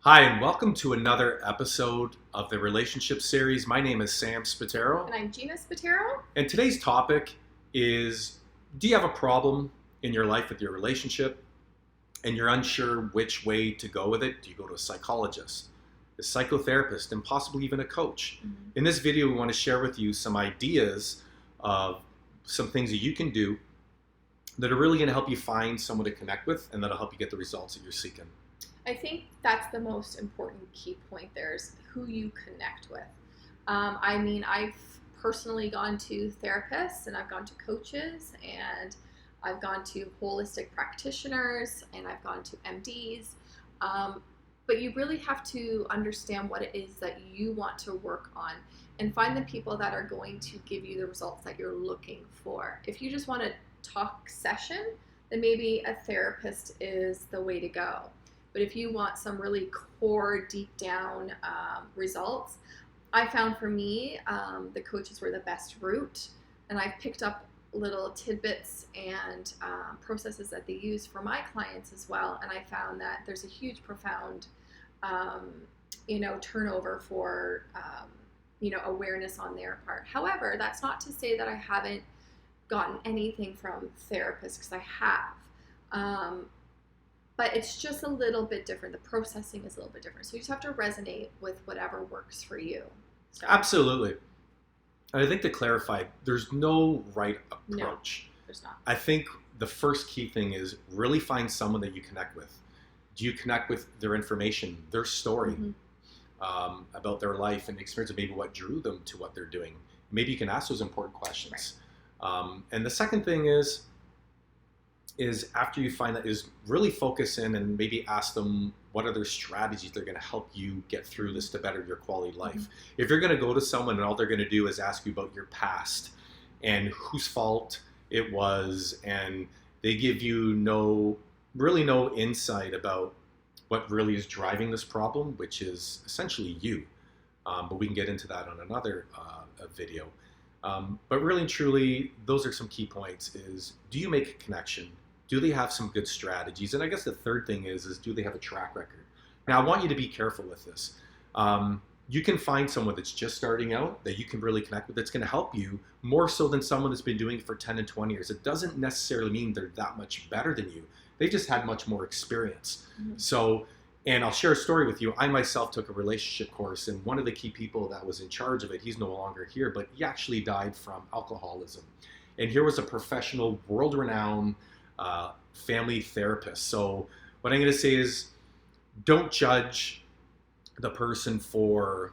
Hi, and welcome to another episode of the Relationship Series. My name is Sam Spataro, And I'm Gina Spataro. and today's topic is, do you have a problem in your life with your relationship and you're unsure which way to go with it? Do you go to a psychologist, a psychotherapist, and possibly even a coach? In this video, we want to share with you some ideas of some things that you can do that are really going to help you find someone to connect with and that'll help you get the results that you're seeking. I think that's the most important key point there is who you connect with. I've personally gone to therapists and I've gone to coaches and I've gone to holistic practitioners and I've gone to MDs. But you really have to understand what it is that you want to work on and find the people that are going to give you the results that you're looking for. If you just want a talk session, then maybe a therapist is the way to go. But if you want some really core, deep down results, I found for me, the coaches were the best route. And I've picked up little tidbits and processes that they use for my clients as well. And I found that there's a huge, profound, turnover for, awareness on their part. However, that's not to say that I haven't gotten anything from therapists, because I have. But it's just a little bit different. The processing is a little bit different. So you just have to resonate with whatever works for you. So, Absolutely. And I think to clarify, there's no right approach. No, there's not. I think the first key thing is really find someone that you connect with. Do you connect with their information, their story, about their life and experience, and maybe what drew them to what they're doing? Maybe you can ask those important questions. Right. And the second thing is after you find that, is really focus in and maybe ask them what other strategies they're going to help you get through this to better your quality of life. If you're going to go to someone and all they're going to do is ask you about your past and whose fault it was, and they give you no insight about what really is driving this problem, which is essentially you. But we can get into that on another video. But really and truly, those are some key points. Is, do you make a connection? Do they have some good strategies? And I guess the third thing is do they have a track record? Now, I want you to be careful with this. You can find someone that's just starting out that you can really connect with, that's going to help you more so than someone that's been doing it for 10 and 20 years. It doesn't necessarily mean they're that much better than you. They've just had much more experience. So, and I'll share a story with you. I myself took a relationship course, and one of the key people that was in charge of it, he's no longer here, but he actually died from alcoholism. And here was a professional, world-renowned family therapist. So what I'm going to say is, don't judge the person for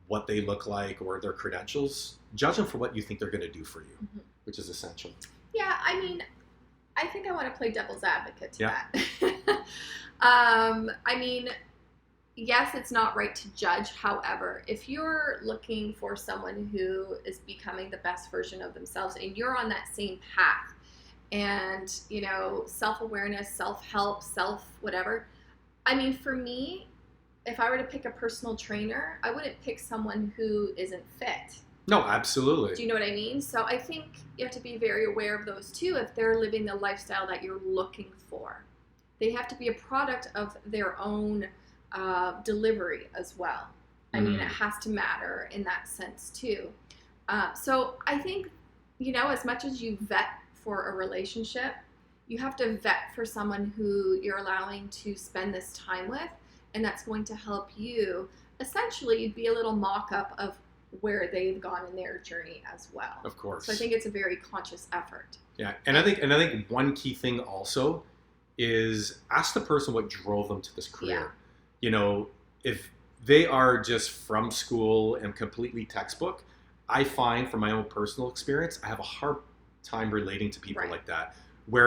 what they look like or their credentials. Judge them for what you think they're going to do for you, which is essential. Yeah, I think I want to play devil's advocate to that. Yes, it's not right to judge. However, if you're looking for someone who is becoming the best version of themselves and you're on that same path, and, self-awareness, self-help, whatever. For me, if I were to pick a personal trainer, I wouldn't pick someone who isn't fit. No, absolutely. Do you know what I mean? So I think you have to be very aware of those too if they're living the lifestyle that you're looking for. They have to be a product of their own delivery as well. It has to matter in that sense too. So I think, as much as you vet for a relationship, you have to vet for someone who you're allowing to spend this time with, and that's going to help you essentially be a little mock-up of where they've gone in their journey as well. Of course. So I think it's a very conscious effort. Yeah, and I think one key thing also is ask the person what drove them to this career. Yeah. If they are just from school and completely textbook, I find from my own personal experience, I have a hard time relating to people like that.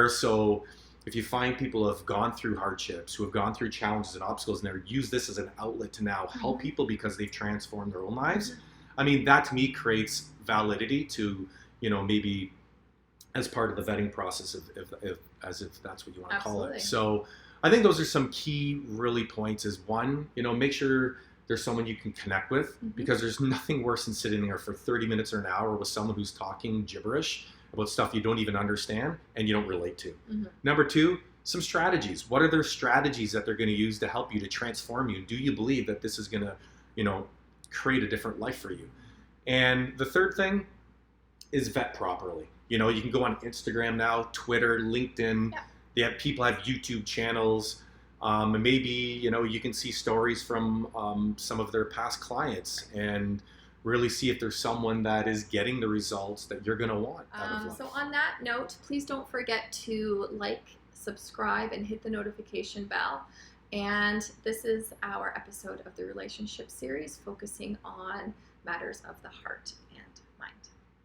So if you find people who have gone through hardships, who have gone through challenges and obstacles, and they use this as an outlet to now help people because they've transformed their own lives, that to me creates validity to, maybe as part of the vetting process, if that's what you want to call it. So I think those are some key really points. Is one, make sure there's someone you can connect with, because there's nothing worse than sitting there for 30 minutes or an hour with someone who's talking gibberish about stuff you don't even understand and you don't relate to. Number two, some strategies. What are their strategies that they're going to use to help you, to transform you? Do you believe that this is going to, create a different life for you? And the third thing is vet properly. You can go on Instagram now, Twitter, LinkedIn. People have YouTube channels. And maybe, you can see stories from some of their past clients and really see if there's someone that is getting the results that you're going to want out of life. So on that note, please don't forget to like, subscribe, and hit the notification bell. And this is our episode of the relationship series focusing on matters of the heart.